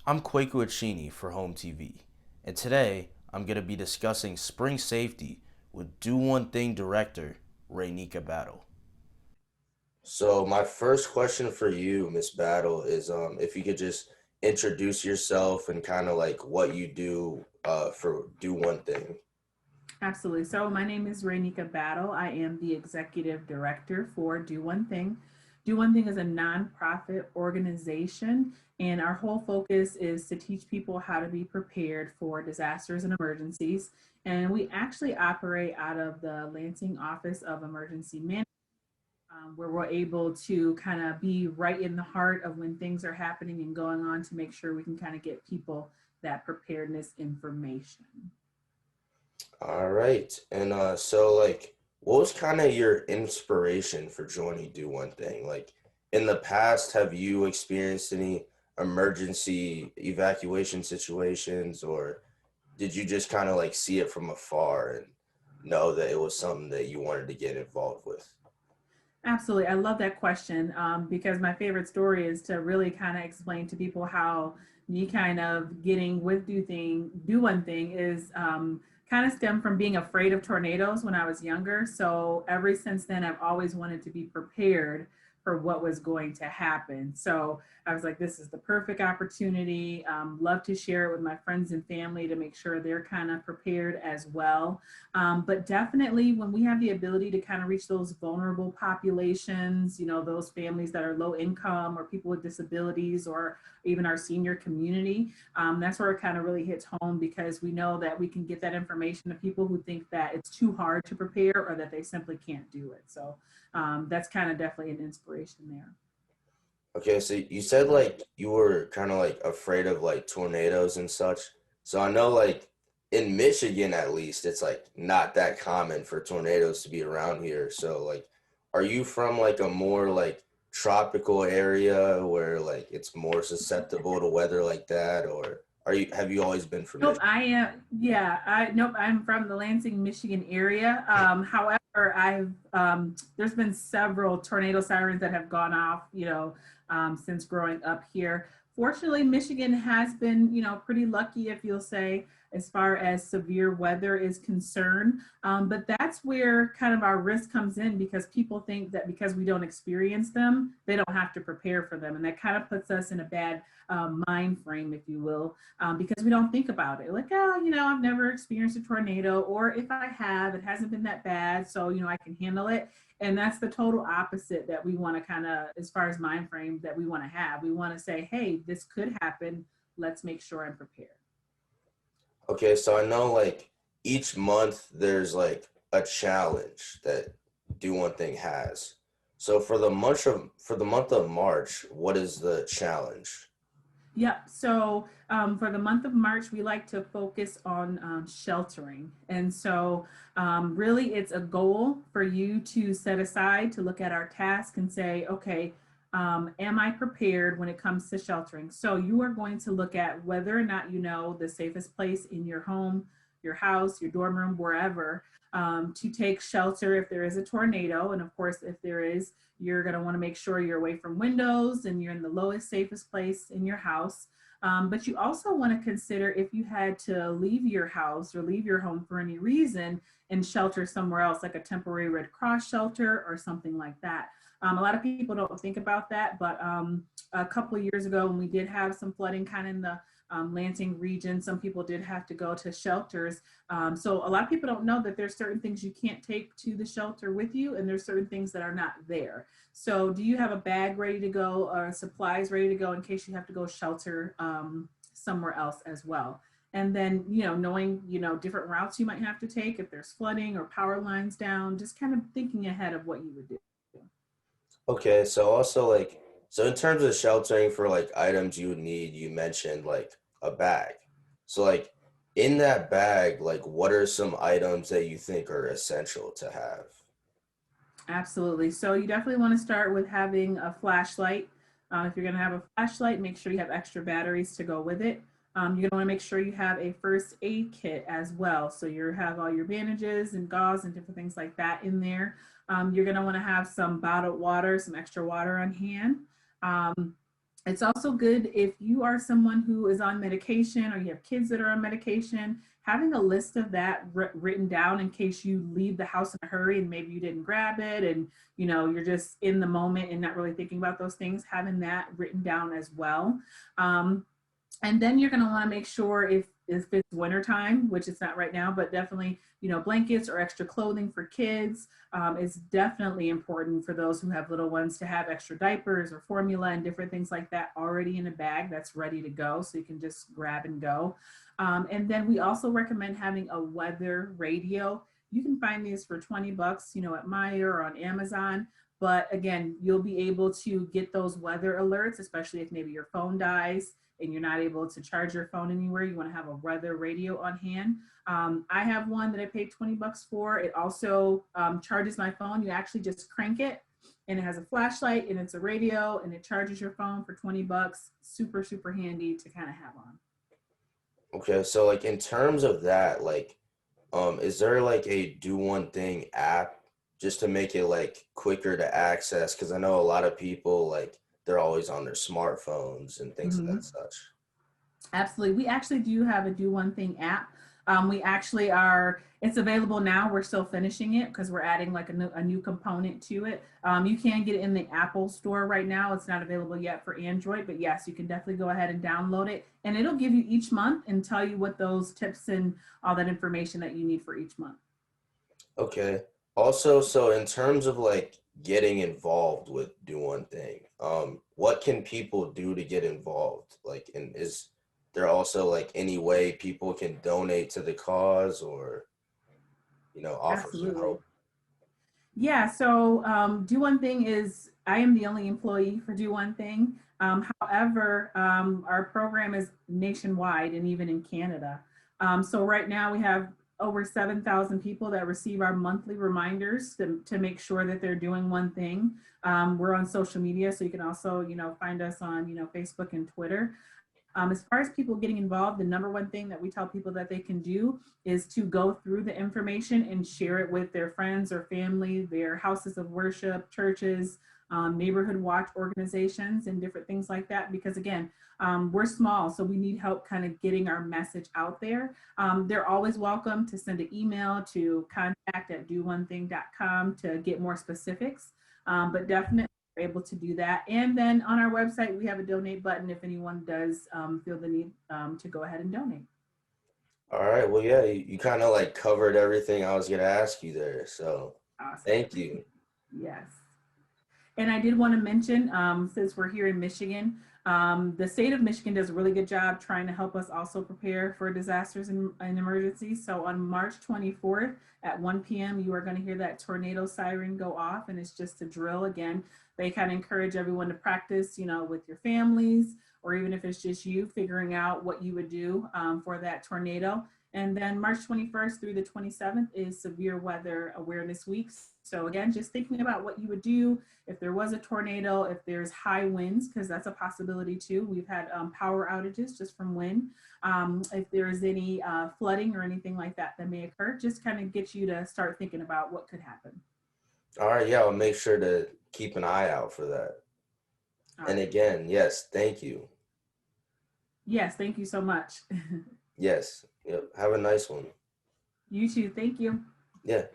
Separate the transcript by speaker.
Speaker 1: I'm Kwaku Achini for HOMTV, and today I'm going to be discussing spring safety with Do1Thing Director Raynika Battle. So my first question for you, Miss Battle, is if you could just introduce yourself and kind of like what you do for Do One Thing.
Speaker 2: Absolutely. So, my name is Raynika Battle. I am the executive director for Do One Thing. Do One Thing is a nonprofit organization, and our whole focus is to teach people how to be prepared for disasters and emergencies. And we actually operate out of the Lansing Office of Emergency Management, where we're able to kind of be right in the heart of when things are happening and going on to make sure we can kind of get people that preparedness information.
Speaker 1: All right, and so like, what was kind of your inspiration for joining Do One Thing? Like, in the past, have you experienced any emergency evacuation situations, or did you just kind of like see it from afar and know that it was something that you wanted to get involved with?
Speaker 2: Absolutely. I love that question because my favorite story is to really kind of explain to people how me kind of getting with do one thing is kind of stemmed from being afraid of tornadoes when I was younger. So ever since then, I've always wanted to be prepared for what was going to happen. So I was like, this is the perfect opportunity. Love to share it with my friends and family to make sure they're kind of prepared as well. But definitely, when we have the ability to kind of reach those vulnerable populations, those families that are low income or people with disabilities or even our senior community, that's where it kind of really hits home because we know that we can get that information to people who think that it's too hard to prepare or that they simply can't do it. So that's kind of definitely an inspiration there.
Speaker 1: Okay, so you said like you were kind of like afraid of like tornadoes and such. So I know like in Michigan at least it's like not that common for tornadoes to be around here. So like are you from like a more like tropical area where like it's more susceptible to weather like that, or are you have you always been from
Speaker 2: Nope,
Speaker 1: Michigan?
Speaker 2: I am. Yeah, nope. I'm from the Lansing, Michigan area. However, I've there's been several tornado sirens that have gone off, since growing up here. Fortunately, Michigan has been, pretty lucky, if you'll say, as far as severe weather is concerned. But that's where kind of our risk comes in because people think that because we don't experience them, they don't have to prepare for them, and that kind of puts us in a bad mind frame, if you will, because we don't think about it. Like, oh, I've never experienced a tornado, or if I have, it hasn't been that bad, so I can handle it. And that's the total opposite that we want to kind of, as far as mind frame, that we want to have. We want to say, hey, this could happen. Let's make sure I'm prepared.
Speaker 1: Okay, so I know like each month there's like a challenge that Do One Thing has. So for the month of March, what is the challenge?
Speaker 2: Yep. So for the month of March, we like to focus on sheltering. And so, really, it's a goal for you to set aside to look at our task and say, okay, am I prepared when it comes to sheltering? So, you are going to look at whether or not you know the safest place in your home, your house, your dorm room, wherever, to take shelter if there is a tornado. And of course, if there is, you're going to want to make sure you're away from windows and you're in the lowest, safest place in your house. But you also want to consider if you had to leave your house or leave your home for any reason and shelter somewhere else, like a temporary Red Cross shelter or something like that. A lot of people don't think about that, but a couple of years ago, when we did have some flooding kind of in the Lansing region, some people did have to go to shelters. So a lot of people don't know that there's certain things you can't take to the shelter with you, and there's certain things that are not there. So do you have a bag ready to go or supplies ready to go in case you have to go shelter somewhere else as well? And then, knowing, different routes you might have to take if there's flooding or power lines down, just kind of thinking ahead of what you would do.
Speaker 1: Okay, so also like so in terms of sheltering for like items you would need, you mentioned like a bag. So like in that bag, like what are some items that you think are essential to have?
Speaker 2: Absolutely. So you definitely want to start with having a flashlight. If you're going to have a flashlight, make sure you have extra batteries to go with it. You're going to want to make sure you have a first aid kit as well. So you have all your bandages and gauze and different things like that in there. You're going to want to have some bottled water, some extra water on hand. Um, It's also good if you are someone who is on medication or you have kids that are on medication, having a list of that written down in case you leave the house in a hurry and maybe you didn't grab it and you're just in the moment and not really thinking about those things, having that written down as well. Um, and then you're going to want to make sure if it's wintertime, which it's not right now, but definitely blankets or extra clothing for kids is definitely important for those who have little ones to have extra diapers or formula and different things like that already in a bag that's ready to go, so you can just grab and go. And then we also recommend having a weather radio. You can find these for 20 bucks, at Meijer or on Amazon. But again, you'll be able to get those weather alerts, especially if maybe your phone dies and you're not able to charge your phone anywhere. You want to have a weather radio on hand. I have one that I paid 20 bucks for. It also charges my phone. You actually just crank it and it has a flashlight and it's a radio and it charges your phone for 20 bucks. Super, super handy to kind of have on.
Speaker 1: Okay, so like in terms of that, like, is there like a Do One Thing app just to make it like quicker to access? Because I know a lot of people like they're always on their smartphones and things of that
Speaker 2: Mhm.
Speaker 1: such.
Speaker 2: Absolutely. We actually do have a Do1Thing app. We actually it's available now. We're still finishing it because we're adding like a new component to it. You can get it in the Apple store right now. It's not available yet for Android, but yes, you can definitely go ahead and download it. And it'll give you each month and tell you what those tips and all that information that you need for each month.
Speaker 1: Okay. Also, so in terms of like getting involved with Do One Thing, what can people do to get involved? Like, and is there also like any way people can donate to the cause or, offer some
Speaker 2: Absolutely.
Speaker 1: help?
Speaker 2: Yeah, so Do1Thing is, I am the only employee for Do1Thing. However, our program is nationwide and even in Canada. So right now we have over 7,000 people that receive our monthly reminders to make sure that they're doing one thing. We're on social media, so you can also, find us on, Facebook and Twitter. As far as people getting involved, the number one thing that we tell people that they can do is to go through the information and share it with their friends or family, their houses of worship, churches, neighborhood watch organizations, and different things like that. Because again, we're small, so we need help kind of getting our message out there. They're always welcome to send an email to contact@do1thing.com to get more specifics. But definitely able to do that. And then on our website, we have a donate button if anyone does feel the need to go ahead and donate.
Speaker 1: All right. Well, yeah, you kind of like covered everything I was gonna ask you there. So
Speaker 2: Awesome.
Speaker 1: thank you.
Speaker 2: Yes. And I did want to mention, since we're here in Michigan, the state of Michigan does a really good job trying to help us also prepare for disasters and emergencies. So on March 24th at 1 p.m., you are going to hear that tornado siren go off, and it's just a drill. Again, they kind of encourage everyone to practice, with your families, or even if it's just you figuring out what you would do for that tornado. And then March 21st through the 27th is Severe Weather Awareness Week. So again, just thinking about what you would do if there was a tornado, if there's high winds, because that's a possibility too. We've had power outages just from wind. If there's any flooding or anything like that that may occur, just kind of get you to start thinking about what could happen.
Speaker 1: All right. Yeah, I'll make sure to keep an eye out for that.
Speaker 2: All
Speaker 1: And
Speaker 2: right.
Speaker 1: again, yes, thank you.
Speaker 2: Yes, thank you so much.
Speaker 1: Yes. Yep. Have a nice one.
Speaker 2: You too. Thank you.
Speaker 1: Yeah.